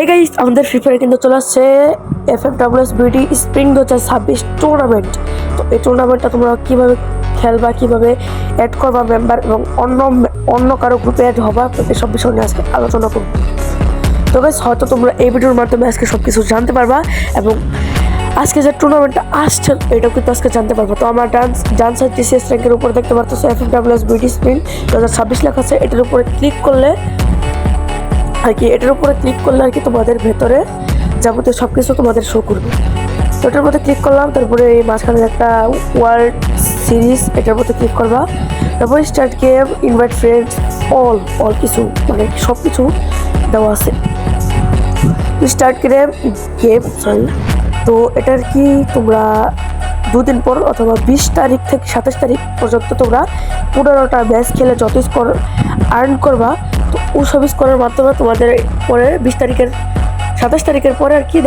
Hey guys, আমাদের free ফায়ারে কিন্তু চলে আসছে FFWS বিডি স্প্রিং 2026 টুর্নামেন্ট। তো এই টুর্নামেন্টটা তোমরা কীভাবে খেলবা, কীভাবে অ্যাড করবা মেম্বার এবং অন্য কারো গ্রুপে অ্যাড হবা, এসব বিষয় নিয়ে আজকে আলোচনা করব। তো গাইস, হয়তো তোমরা এই ভিডিওর মাধ্যমে আজকে সব কিছু জানতে পারবা এবং আজকে যে টুর্নামেন্টটা আসছে এটাও কিন্তু আজকে জানতে পারবো। তো আমার ডান সাইড TCS র্যাঙ্কের উপরে দেখতে পারতো FFWS বিডি স্প্রিং 2026 লেখা আছে। এটার উপরে ক্লিক করলে আর কি তোমাদের ভেতরে যাবতীয় সব কিছু তোমাদের শো করবে। তো এটার মধ্যে ক্লিক করলাম, তারপরে এই মাঝখানে একটা ওয়ার্ল্ড সিরিজ, এটার মধ্যে ক্লিক করবা, তারপরে start game, invite friends, all কিছু মানে সব কিছু দেওয়া আছে। Start game sorry. তো এটার কি তোমরা দুদিন পর অথবা 20 তারিখ থেকে 27 তারিখ পর্যন্ত তোমরা 15টা ম্যাচ খেলে যত স্কোর আর্ন করবা, তো ওসব স্কোরের মাধ্যমে তোমাদের পরে 27 তারিখের পরে আর কি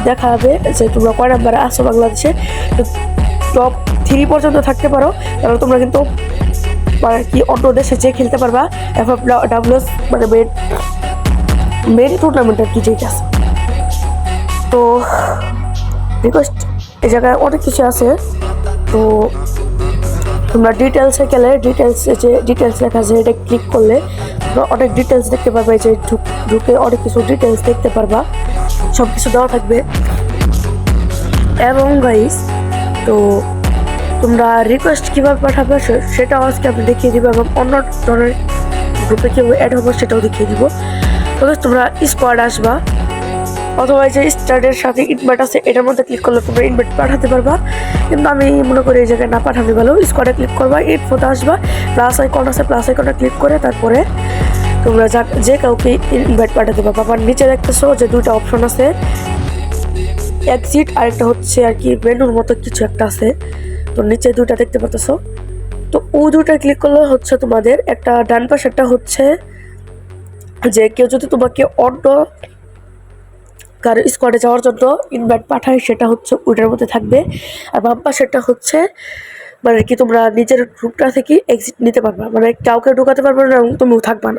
দেখাবে যে তোমরা কয় নাম্বারে আসো বাংলাদেশে। তো টপ 3 পর্যন্ত থাকতে পারো, তাহলে তোমরা কিন্তু মানে কি অন্য দেশে যেয়ে খেলতে পারবা। FFWS মানে মেন টুর্নামেন্ট আর কি যেটা আছে। তো রিকোয়েস্ট এই জায়গায় অনেক কিছু আছে। তো তোমরা ডিটেলসে গেলে ডিটেলস লেখা আছে, এটা ক্লিক করলে তোমরা অনেক ডিটেলস দেখতে পারবে। যে ঢুকে অনেক কিছু ডিটেলস দেখতে পারবা, সব কিছু দেওয়া থাকবে। এবং গাইস, তো তোমরা রিকোয়েস্ট কীভাবে পাঠাবে সেটাও আজকে আমি দেখিয়ে দিব এবং অন্য ধরনের গ্রুপে কেউ অ্যাড হবো সেটাও দেখিয়ে দিব। তবে তোমরা স্কোয়াড আসবা অথবা যে স্টার্টের সাথে ইনভাইট আছে এটার মধ্যে ক্লিক করলে তোমরা ইনভাইট পাঠাতে পারবা, কিন্তু আমি মনে করি এই জায়গায় না পাঠাতে ভালো। স্কোয়াডে ক্লিক করবা, ইনফোতে আসবা, প্লাস আইকন আছে, প্লাস আইকনে ক্লিক করে তারপরে তোমরা যে কাউকে ইনভাইট পাঠাতে পারবা। আবার নিচে দেখতেছো যে 2টা অপশন আছে, এক্সিট আর একটা হচ্ছে আর কি মেনুর মতো কিছু একটা আছে। তো নিচে 2টা দেখতে পাচ্ছ, তো ও 2টা ক্লিক করলে হচ্ছে তোমাদের একটা ডান পাশেরটা হচ্ছে যে কেউ যদি তোমাকে অন্য কারো স্কোয়াডে যাওয়ার জন্য ইনভাইট পাঠায় সেটা হচ্ছে ওইটার মধ্যে থাকবে। আর বাম পাশেরটা হচ্ছে মানে কি তোমরা নিজের গ্রুপটা থেকে এক্সিট নিতে পারবা, মানে কাউকে ঢোকাতে পারবে না এবং তুমিও থাকবা না।